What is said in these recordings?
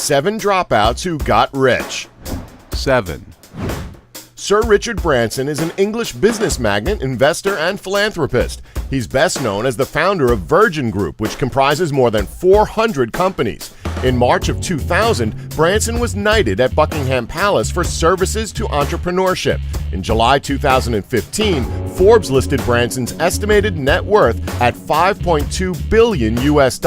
7 Dropouts Who Got Rich. 7. Sir Richard Branson is an English business magnate, investor, and philanthropist. He's best known as the founder of Virgin Group, which comprises more than 400 companies. In March of 2000, Branson was knighted at Buckingham Palace for services to entrepreneurship. In July 2015, Forbes listed Branson's estimated net worth at $5.2 billion US.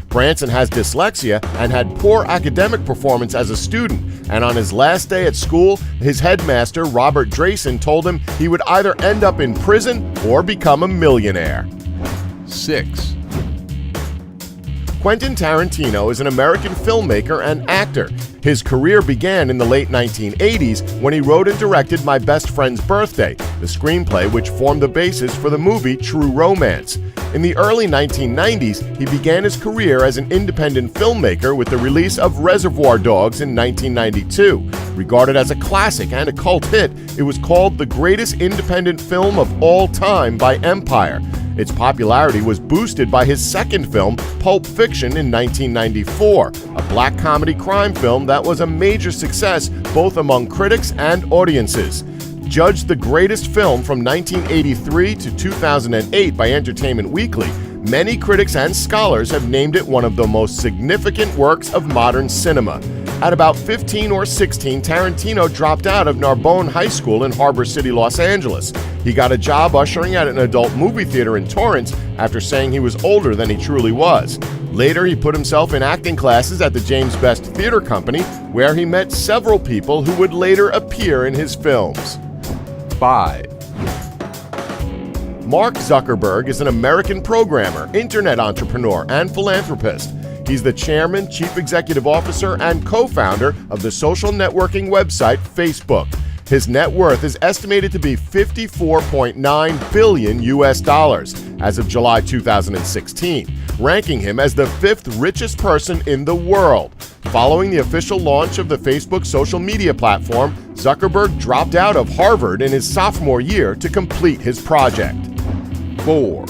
Branson has dyslexia and had poor academic performance as a student, and on his last day at school, his headmaster, Robert Drayson, told him he would either end up in prison or become a millionaire. 6. Quentin Tarantino is an American filmmaker and actor. His career began in the late 1980s when he wrote and directed My Best Friend's Birthday, the screenplay which formed the basis for the movie True Romance. In the early 1990s, he began his career as an independent filmmaker with the release of Reservoir Dogs in 1992. Regarded as a classic and a cult hit, it was called the greatest independent film of all time by Empire. Its popularity was boosted by his second film, Pulp Fiction, in 1994, a black comedy crime film that was a major success both among critics and audiences. Judged the greatest film from 1983 to 2008 by Entertainment Weekly, many critics and scholars have named it one of the most significant works of modern cinema. At about 15 or 16, Tarantino dropped out of Narbonne High School in Harbor City, Los Angeles. He got a job ushering at an adult movie theater in Torrance after saying he was older than he truly was. Later, he put himself in acting classes at the James Best Theater Company, where he met several people who would later appear in his films. 5. Mark Zuckerberg is an American programmer, internet entrepreneur, and philanthropist. He's the chairman, chief executive officer, and co-founder of the social networking website Facebook. His net worth is estimated to be $54.9 billion US as of July 2016, ranking him as the 5th richest person in the world. Following the official launch of the Facebook social media platform, Zuckerberg dropped out of Harvard in his sophomore year to complete his project. 4.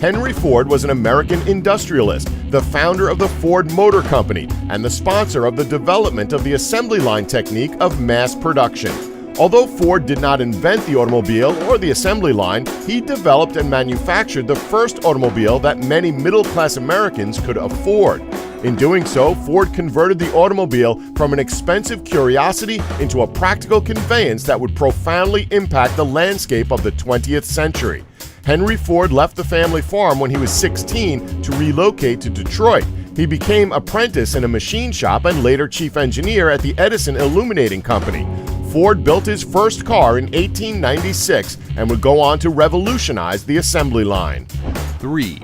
Henry Ford was an American industrialist, the founder of the Ford Motor Company, and the sponsor of the development of the assembly line technique of mass production. Although Ford did not invent the automobile or the assembly line, he developed and manufactured the first automobile that many middle-class Americans could afford. In doing so, Ford converted the automobile from an expensive curiosity into a practical conveyance that would profoundly impact the landscape of the 20th century. Henry Ford left the family farm when he was 16 to relocate to Detroit. He became apprentice in a machine shop and later chief engineer at the Edison Illuminating Company. Ford built his first car in 1896 and would go on to revolutionize the assembly line. 3.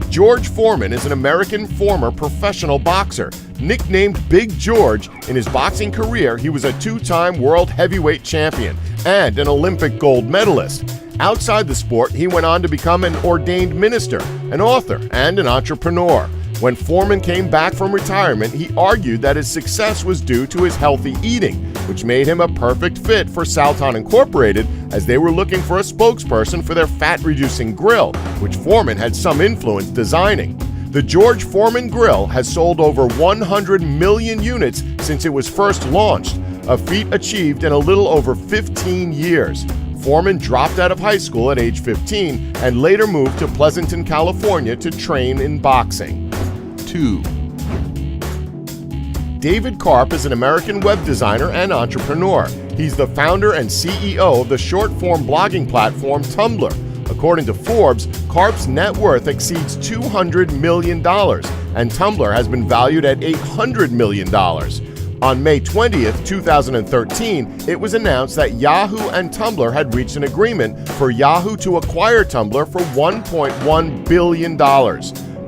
George Foreman is an American former professional boxer. Nicknamed Big George, in his boxing career, he was a 2-time world heavyweight champion and an Olympic gold medalist. Outside the sport, he went on to become an ordained minister, an author, and an entrepreneur. When Foreman came back from retirement, he argued that his success was due to his healthy eating, which made him a perfect fit for Salton Incorporated, as they were looking for a spokesperson for their fat-reducing grill, which Foreman had some influence designing. The George Foreman grill has sold over 100 million units since it was first launched, a feat achieved in a little over 15 years. Foreman dropped out of high school at age 15 and later moved to Pleasanton, California to train in boxing. 2. David Karp is an American web designer and entrepreneur. He's the founder and CEO of the short-form blogging platform Tumblr. According to Forbes, Karp's net worth exceeds $200 million, and Tumblr has been valued at $800 million. On May 20th, 2013, it was announced that Yahoo and Tumblr had reached an agreement for Yahoo to acquire Tumblr for $1.1 billion.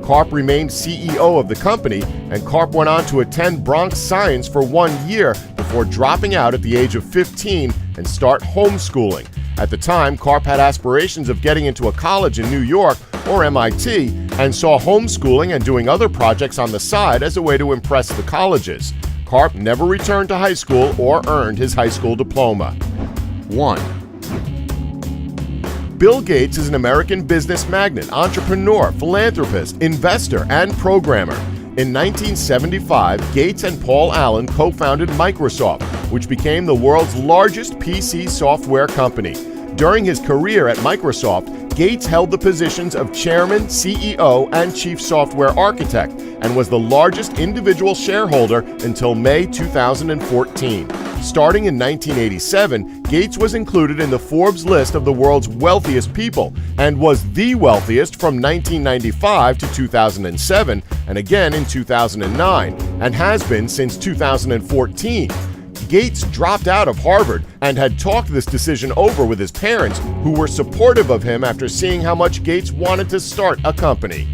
Karp remained CEO of the company, and Karp went on to attend Bronx Science for 1 year before dropping out at the age of 15 and start homeschooling. At the time, Karp had aspirations of getting into a college in New York or MIT and saw homeschooling and doing other projects on the side as a way to impress the colleges. Karp never returned to high school or earned his high school diploma. 1. Bill Gates is an American business magnate, entrepreneur, philanthropist, investor, and programmer. In 1975, Gates and Paul Allen co-founded Microsoft, which became the world's largest PC software company. During his career at Microsoft, Gates held the positions of chairman, CEO, and chief software architect, and was the largest individual shareholder until May 2014. Starting in 1987, Gates was included in the Forbes list of the world's wealthiest people, and was the wealthiest from 1995 to 2007, and again in 2009, and has been since 2014. Gates dropped out of Harvard and had talked this decision over with his parents, who were supportive of him after seeing how much Gates wanted to start a company.